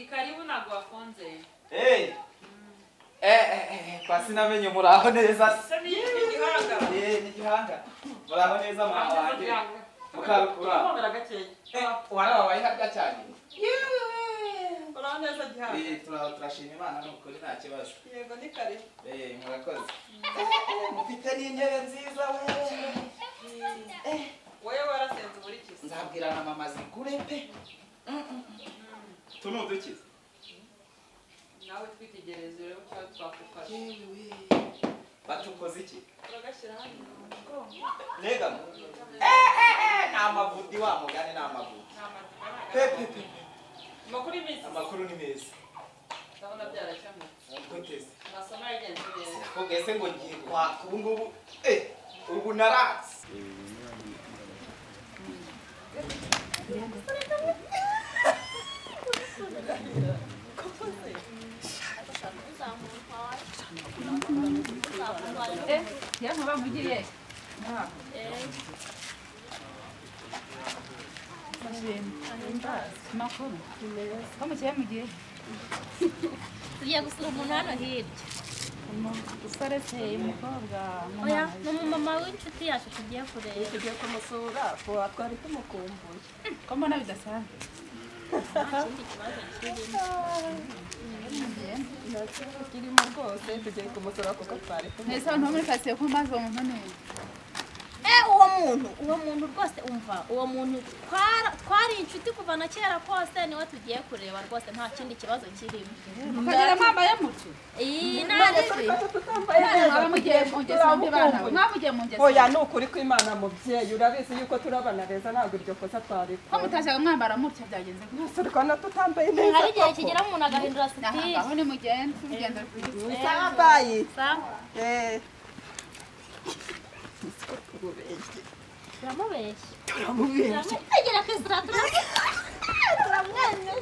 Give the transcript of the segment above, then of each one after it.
Ni karibu ntabwo wafunze. Kwasi namenye muraho neza. Ni igihanga. Ni igihanga. Muraho neza mwana wanjye. Mukarukura. Komera gakeye. Warabaye harya cyane. Muraho neza gihanga. Turashima Imana n'ukuri nta kibazo. Yego ni karibu. Murakoze. Mufite n'intebe nziza Wowe warasenze muri kisi. Nzabwira na mama zigure pe. Tuno dukiza. Nawe twitegereze rero cyo twakufasha. Batukoze iki? Turagashyira hano. Lega. Namavudi wa mugane namavudi. Pepe. Amakuru ni meza. Ndabona byaracamo. Koteze. Amasomo yagenze neza. Kogese ngo ngiye kwa ubungubu ubu naratse. Ya nkaba mugiriye. Makuru. Kama cyo mugiye. Tugiye gusura umuntu hano hirya. Usare se umukobwa. Oya, mama w'inshuti yacu tugiye kureba. Tugiye kumusura, ko twari tumukumbuye. Ko mbona bidasanzwe. Kirimo rwose tugiye kumusura kuko twari Nese abantu muri kasiye ko maze umuntu neza. Uwo muntu rwose umva, uwo muntu twari inshuti kuva na kera kose niwe tugiye kureba rwose nta kindi kibazo kirimo. Ukagira mwambaye mutu. Naribi. Mwamugiye mu ngezi mbibana. Mwamugiye mu ngezi. Oya nukuri ko Imana mubyeyi urabizi yuko turabana beza ntabwo iryo kosa twari. Ko mutashaga mwambara mutya byagenze gute? Turikana tutambaye neza. Hari igihe kigera umuntu agahindura sitiri. Aho ni mugende tugenda kwiga. Sabayi. Sawa. Turamubeshya. Turamutegera ku isura turamwemeza.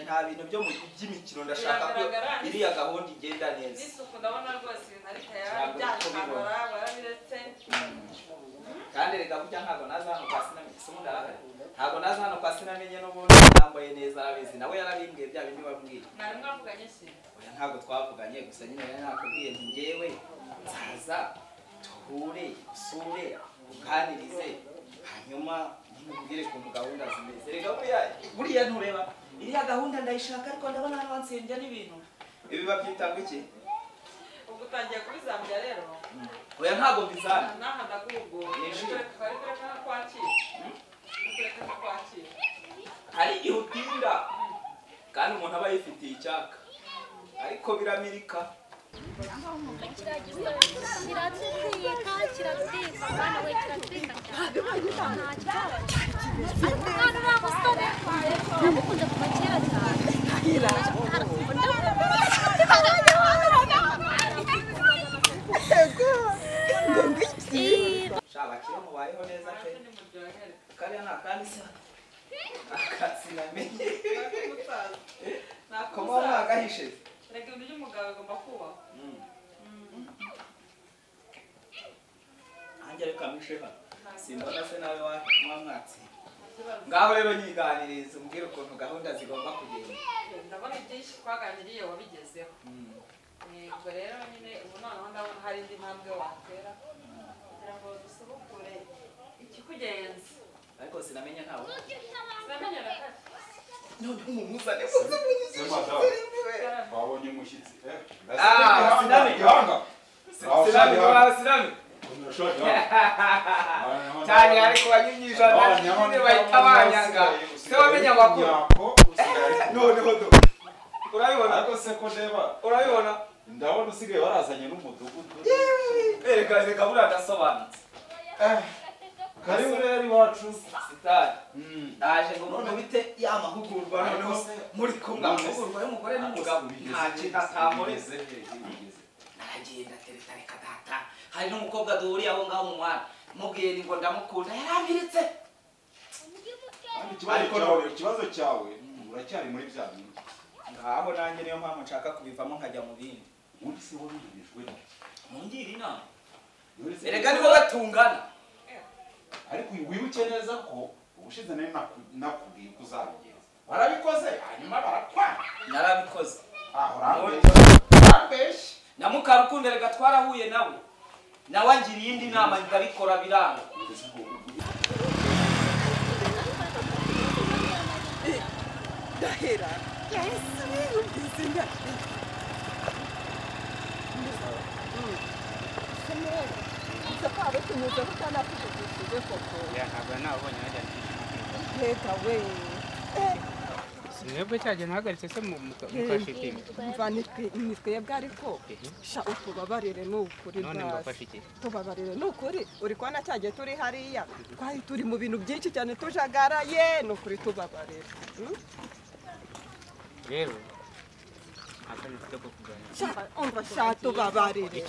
Nta bintu byo mu by'imikino ndashaka ko iriya gahunda igenda neza. N'isuku ndabona rwose ari tayari byakangara barabiretse. Kandi rega burya ntabwo naza hano kwa sinamenye se mundahari. Ntabwo naza hano kwa sinamenye n'ubundi nambaye neza arabizi nawe yarabimbwiye bya bindi bambwiye. Mwari mwavuganye se? Oya ntabwo twavuganye gusa nyine yari nakubwiye nti ngewe nzaza tuhure usure uganirize hanyuma nimubwire ukuntu gahunda zimeze. Rega buriya ntureba iriya gahunda ndayishaka ariko ndabona hano hansembya n'ibintu. Ibi babyitanga iki? Ubwo utangiye kubizambya rero. Oya ntabwo mbizana. Naha ndakubwo. Kureka kwakira. Kureka kwakira. Hari igihe utinda kandi umuntu aba yifitiye icyaka ariko biramirika. Kiratwika mwana we kiratwika mwana wa musore namukunze kuva kera cyane Shabakira mubayeho neza pe. Kariya nta kandi se akasinamenye. Komo nagahishe. Rega ibintu by'umugabo agomba kubaho. Anje reka misheha. Simbona se nawe wamwatsi. Ngaho rero nyiganiriza umbwire ukuntu gahunda zigomba kugenda. Ndabona byinshi twaganiriye wabigezeho. Ubwo rero nyine ubu noneho ndabona hari indi ntambwe watera kugira ngo dusubukure ikikugenza. Ariko sinamenye ntawe. Sinamenye na kati. None umuzane Babonye umushyitsi. Sinamenye. Cyane ariko banyinyiza n'ikindi bahita banyanga. Se wamenya amakuru. Noneho do. Urabibona? Ariko se ko ndeba. Urabibona? Ndabona usigaye warazanye n'umudugudu. Reka buriya ndasobanutse. Karibu rero iwacu. Sitari. Ndaje ngo mubite ya mahugurwa noneho muri kumwe amahugurwa y'umugore n'umugabo. Nta kintu atamureze. Nagenda tereta reka data. Hari n'umukobwa duhuriye aho ngaho mu mwana. Mubwira ngo ndamukunda yarambiritse. Ikibazo cyawe uracyari muri bya bintu. Ngaho nanjye niyo mpamvu nshaka kubivamo nkajya mu bindi. Undi si wowe ubijwe. Mungire inama. Erega nibo batungana. Ariko wibuke neza ko ubushize nari nakubwiye ko uzabigenza. warabikoze hanyuma baratwara narabikoze urambeshya na Mukarukundo rega twarahuye nawe angiriye iyindi nama ndabikora biranga Dahera yahise yumvise ingati Saparo tunyuze kutanapfukishije koko ntabwo nabonye najya Leta we mwebwe cyagiye nahagaritse se mukashitinga mva nitwebwe ariko sha utubabarire n'ukuri none mbafashe iki tubabarire n'ukuri uri kubona cyagiye turi hariya twari turi mu bintu byinshi cyane tujagaraye n'ukuri tubabarire rero aka nifite ko kuganira umva sha tubabarire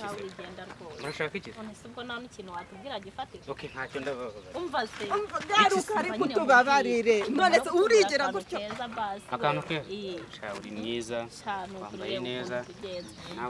murashaka iki none se ubwo nta n'ikintu watubwira gifatika okay ntacyo ndababaza umva se garuka ariko tubabarire none se urigera gutyo akantu keza sha uri mwiza wambaye neza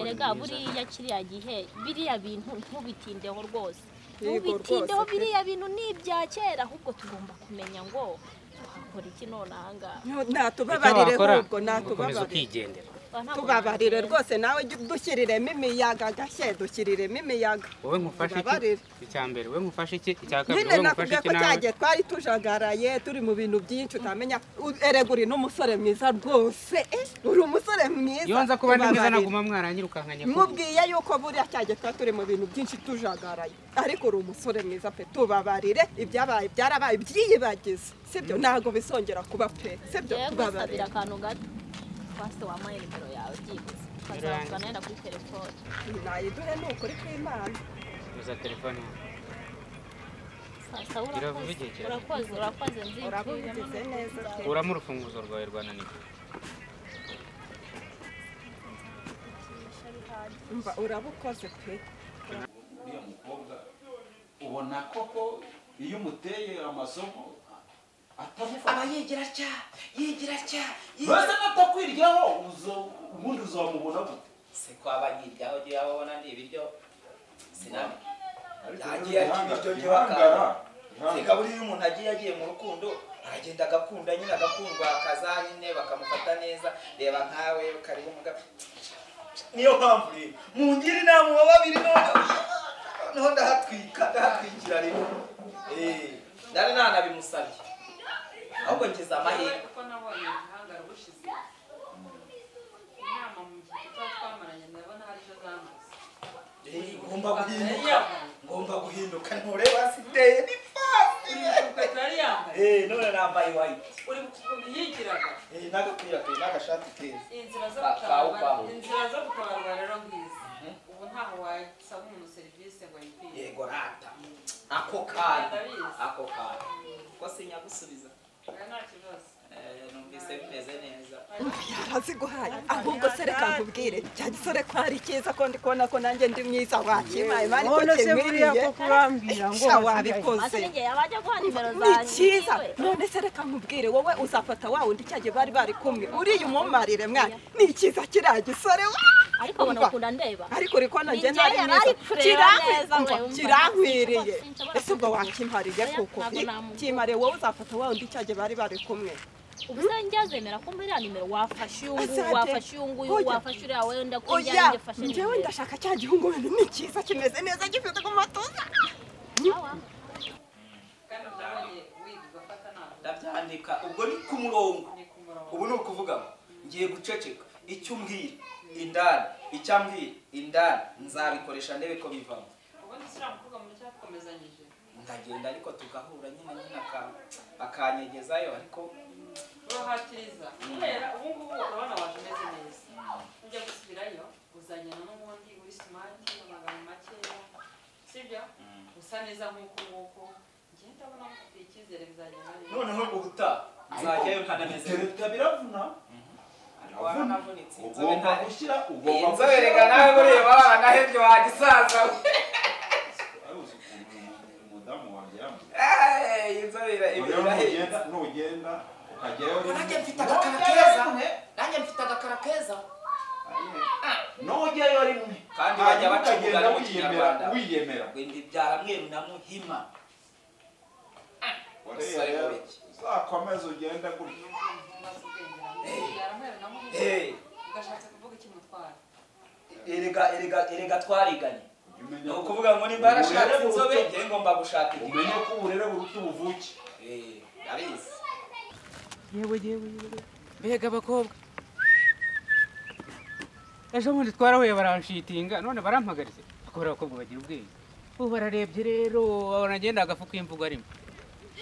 erega buriya kiriya gihe biriya bintu ntubitindeho rwose ntubitindeho biriya bintu ni ibya kera ahubwo tugomba kumenya ngo wakora iki none ahangaha natubabarire ahubwo natubabarire ukigendera tubabarire rwose nawe dushyiriremo imiyaga gashye dushyiriremo imiyaga wowe nkufashe iki icyambere wowe nkufashe iki icyakabiri wowe nkufashe iki nawe cyagiye twari tujagaraye turi mu bintu byinshi utamenya erega uri n'umusore mwiza rwose uri umusore mwiza iyo nza kuba ndi mwiza naguma mwaranyirukankanye mubwiye yuko buriya cyagiye twari turi mu bintu byinshi tujagaraye ariko uri umusore mwiza pe tubabarire ibyabaye byarabaye byiyibagize sibyo ntabwo bisongera kuba pe sibyo tubabarire akantu gato wase wampaye nimero yawe byibuze ukazavugana nenda kuri telefone nayiduhe ni ukuri kw'Imana uza telefone sasa urakoze nzi urabugize neza uramo urufunguzo rwawe rwananiwe umva urabukoze pe uriya mukobwa ubona koko iyo umuteye amasomo aba yigira cya maze natakwiryaho ubundi uzamubona gute se kwaba yiryaho giye ababona ndi ibiryo sinami yagiye akibiryo giye bakara reka buri umuntu agiye mu rukundo aragenda agakunda nyine agakundwa akaza nyine bakamufata neza reba nkawe ukareba umugabo niyo mpamvu rero mungira inama wa babiri noneho ndahatwikira rero nari nanabimusabye ahubwo ngize amahirwe kuko nabonye ihangara ubushize inama mu gihe twamaranye ndabona hari icyo zamuze ngomba guhinduka ntureba siteye ni fasi yari yambaye none nambaye white uri yigiraga n'agapira ke n'agashati keza inzira zo gutabarwa rero ngizi ubu ntaho wasaba umuntu serivisi ngo yikwiye yego rata ako kana ko sinyagusubiza nta kibazo numvise bimeze neza yaraziguhaye ahubwo se reka nkubwire cya gisore ko ari cyiza ko ndi kubona ko nanjye ndi mwiza wakimaye mani ko kimwiriye wabikoze ase nige yabajya guha nimero ni zanjye cyiza none se reka nkubwire wowe uzafata wa wundi cyagiye bari kumwe uriya umumarire mwana ni cyiza kiriya gisore ariko abona ukunda ndeba ariko uri kubona njye ntari mwiza kirankwiriye ese ubwo wakimpariye koko kimariye wowe uzafata wa wundi cyagiye bari kumwe ubu se njyazemera ko muri ya nimero wafashe uyu nguyu wafashe uriya wenda ko oya yafashe njyewe ndashaka cya gihungu wenda ni cyiza kimeze neza gifite ku matuza kandi ndabonye wiga ugafata ntabwo ndabyandika ubwo ni ku murongo ubu ni ukuvuga ngo ngiye guceceka icyo umbwira indani icyo ambwira indani nzabikoresha ndebe ko bivamo ubundi siriya mukobwa muri cyakomezanyije ndagenda ariko tugahura nyine akanyegezayo ariko urahatiriza kubera ubu ngubu urabona waje umeze neza ujya gusubirayo uzajyana n'ubundi uri simati amagambo makeya sibyo usa neza nk'uko nguko njye ndabona mufite icyizere bizagenda neza noneho ubutaha nzajyayo ntanameze tereta biravuna waranavunitse ugomba gushyira inzobe reka nawe bureba waranahebye wagisaza umudamu wanjye yambaye inzobe irahebye nugenda ukajyayo nanjye mfite agakara keza nujyayo rimwe kandi bajya bacavuga no mu kinyarwanda wiyemera wenda ibyara mweru na muhima Zakomeza ugende gutya. ugashatse kuvuga ikimutwara erega twariganye ni ukuvuga ngo nimba yarashatse inzobe njye ngomba gushaka igiti Umenye ko uburere buruta ubuvuke. arizi yewe mbega abakobwa ejo bundi twarahuye baranshitinga none barampagaritse akora abakobwa bagira ubwenge ubu bararebye rero babona agenda agafu k'imvugo arimo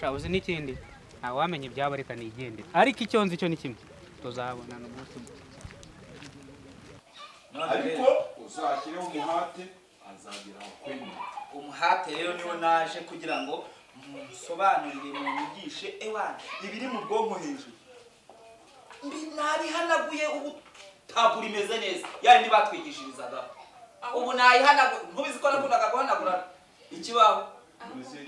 shabuze n'ikindi ntawamenya ibyabo reka nigendere ariko icyo nzi cyo ni kimwe tuzabonana umunsi umwe Ariko uzashyireho umuhate azagira akwemera. umuhate rero niwo naje kugira ngo musobanurire munyigishe ewana ibiri mu bwonko hejuru nabihanaguye ubu ntabwo rimeze neza yandi batwigishirizaga ubu nayihanaguye ntubizi ko nakundaga guhanagura ikibaho Mbese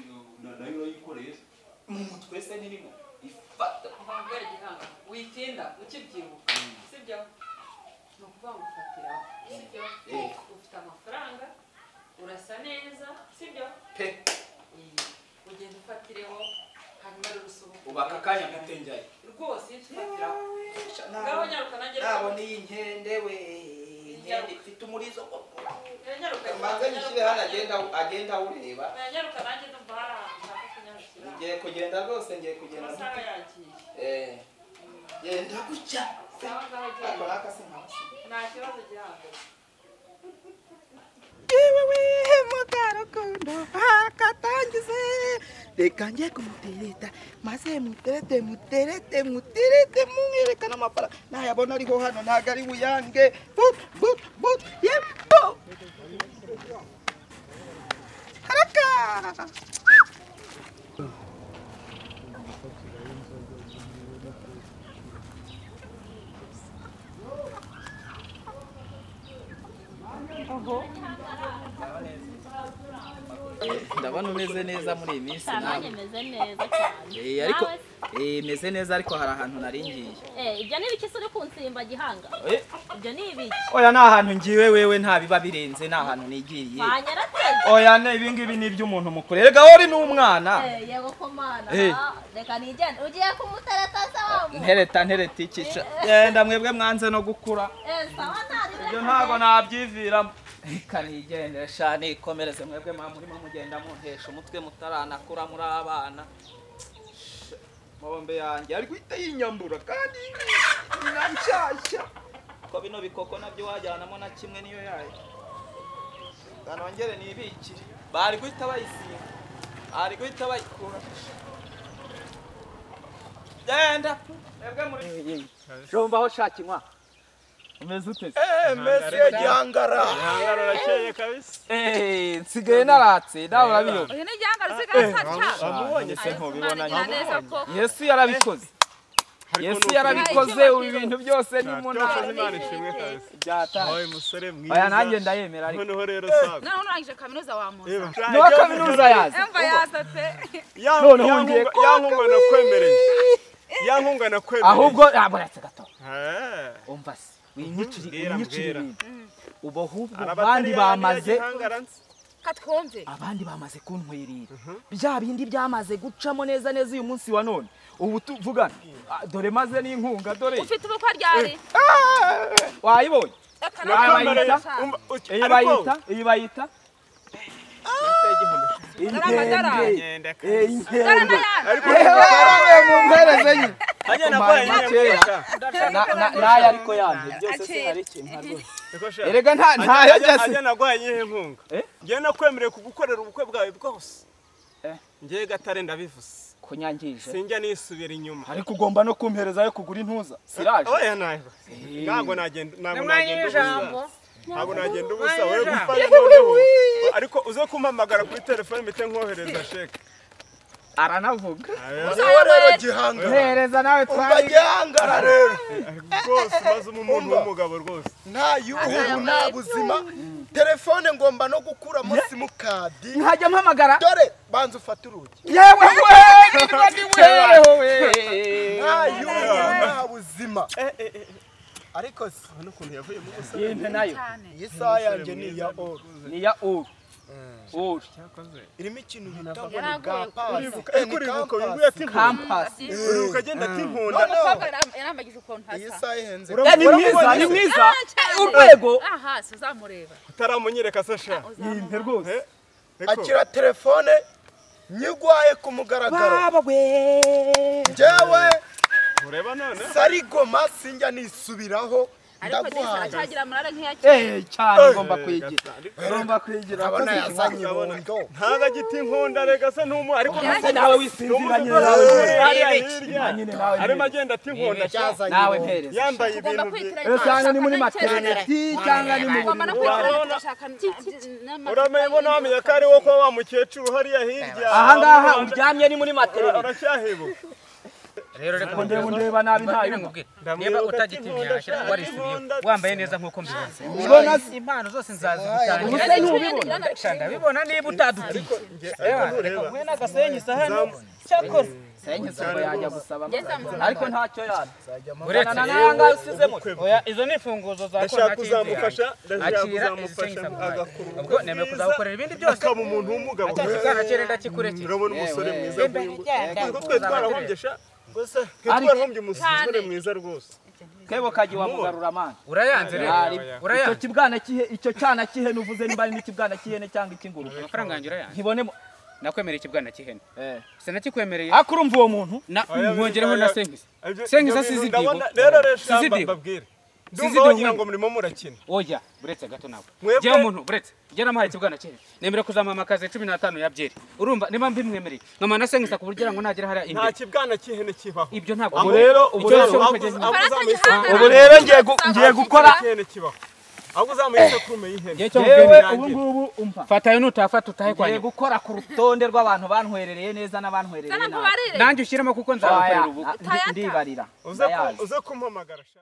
nayo urayikoreye se? mu mutwe se nirimo ifata kubera igihanga witinda ukibyibuka sibyo ni ukuvuga ngo ufatiraho sibyo ufite amafaranga urasa neza sibyo pe ugenda ufatireho hanyuma rero usubuke ubaka akanya gatenjaye rwose ufatiraho ngaho nyaruka nanjye nabona iyi nkende we nkende ifite umurizo nyaruka maze nyishyire hano agenda awureba nyaruka nanjye ndumva hari ahantu nshaka kunyarukira ngiye kugenda rwose ngiye kugenda amasaha yagiye genda gutya sawa ngaho ariko agiye nakase nkabasi nta kibazo gihanga Yewe mukarukundo akatangize reka njye kumutereta maze muterete mumwerekana amafaranga nayabona ariho hano ntago ari buyange but yebo haraka ndabona umeze neza muri iyi minsi Nanjye meze neza cyane. ariko Nawe? meze neza ariko hari ahantu naringiye Ibyo ni ibiki se uri kunsimba gihanga? Ibyo ni ibiki? oya ni ahantu ngiwe wewe nta biba birenze ni ahantu nigiye Banyarateze. oya ibi ngibi ni iby'umuntu mukuru erega wowe ni umwana Yego ko mana. Reka nigende. Ugiye kumutereta sawa? ntereta ikica yenda mwebwe mwanze no gukura Sawa ntari. ibyo ntabwo nabyiviramo reka nigendere sha nikomereze mwebwe murimo mugenda muntesha umutwe mutaranakura muri abana bombe yanjye ari guhita yinyambura kandi na nshyashya ko bino bikoko nabyo wajyanamo na kimwe niyo yayo kanongere nibikire bari guhita bayisiga ari guhita bayikura genda mwebwe muri jombaho shaka inkwa umeze ute Mesiye gihangara. Gihangara urakeye kabisa. nsigaye naratse nawe urabiyoba Uyu ni igihangara usigaye atya. Wamubonye se ntubibona nyuma. yesu yarabikoze yesu yarabikoze ubu ibintu byose ni mu Byose Imana ishimwe kabisa. byataye Wowe musore mwiza. oya nanjye ndayemera ariko Noneho rero saga. Nawe urangije kaminuza wa Musa. niba kaminuza yaza Emva yasatse. Noneho ngiye yankunga nakwemereye. Yankunga nakwemereye. ahubwo aburetse gato Eh. umva se winyicira Mbwira. ubu ahubwo Arabatari abandi bamaze gihangara nzi. Katwumve. abandi bamaze kuntwirira bya bindi byamaze gucamo neza uyu munsi wa none ubu tuvugana dore maze n'inkunga dore Ufite ubukwe ryari? wayibonye iyi bayita inkende inkende mumpereze nyine nayo ariko yanjye byose se hari ikintu erega ntayo Ajya nagwaye nyihe nkunga. Ngiye nakwemereye kugukorera ubukwe bwawe bwose. Ngiye Gatare ndabivuze. kunyangije Sinjya nisubira inyuma. ariko ugomba no kumpereza yo kugura intuza siraje Oya nayo. Ntabwo nagenda ubusa. Ntabwo nagenda ubusa wowe gufanya noneho. Ariko uze kumpamagara kuri telefone mpite nkohereza sheke. aranavuga Wowe rero gihangara. hereza nawe Umva twari gihangara rero. Rwose maze umuntu w'umugabo rwose. Nta yuhu nta buzima. Telefone ngomba no gukuramo simukadi. nkajya mpamagara Dore banza ufate urugi. yewe we Nta yuhu nta buzima. Ariko se Hano ukuntu yavuye mu busa. yimpe nayo iyi saha yanjye ni iya oro. ni ya uru irimo ikintu bita ngo ni Yaragoye gampasi kampasi ukagenda ati nkunda umukobwa yarambagize ukuntu iyi hasa saha ihenze ni mwiza ni mwiza urwego aha uzamureba utaramunyereka se sha yimpe rwose akira telefone nyigwaye ku mugaragaro baba we njyewe ureba none sarigoma sinjya nisubiraho ariko desa ndaguhaye acagira murare nk'iyakira cyane ngomba kwigira abona yazanye ibondo ntaga giti nkunda rega se ntumu ariko nawe wisinziranye arimo agenda ati nkunda nawe mpereza yambaye ugomba ibintu kwitiranya usanga ni muri maternity cyangwa ni mu ugomba no kwitiranya ugashaka uramenye wamenya ko ari wo kwa wa mukecuru hariya hirya aha ngaha uryamye ni muri maternity uracyahebuka rero reka ndeba nabi ntayo niba utagitinya ashyira warisubiye wambaye neza nkuko mbibona impano zose nzazigutangira shanda bibona niba utadutiye reka mwe n'agasenyi sahano cyakora senye soko yajya gusaba ariko ntacyo yana uretse nanga usizemo oya izo ni imfunguzo za ndashaka kuzamufasha ubwo nemeye kuzagukorera ibindi byose akaba umuntu w'umugabo cyakikana cyere ndakikureke urabona umusore mwiza kuko twe twarahombye gusa twarahombye umusore mwiza rwose kebo kaji wa mugarura man urayanze rero icyo kibwana kihe icyo cyana kihe nuvuze nimba ari n'ikibwana kihene cyangwa ikinguru amafaranga yanjye urayanze nkibonemo nakwemereye ikibwana cy'ihene sinakikwemereye akurumva uwo muntu mwongereho na senkisa senkisa sizidibo rero mbabwire ndumva wagira ngo murimo murakina oya buretse gato nawe jya umuntu buretse jya namuhaye ikibwana cy'ihene nemera kuzamamakaza 15 ya byeri urumva niba mbimwemereye nkama na senkisa ku buryo ngo nagera hariya nta kibwana cy'ihene kibaho ibyo ntabwo ubu rero ngiye gukora ahubwo uzamuye sekurume y'ihene yewe ubu ngubu umva fatayo nutafata utahe kwa ngiye gukora ku rutonde rw'abantu bantwerereye neza n'abantwerereye nabi nanjye ushyiremo kuko nzabakorera ubu ndibarira uze kumpamagara sha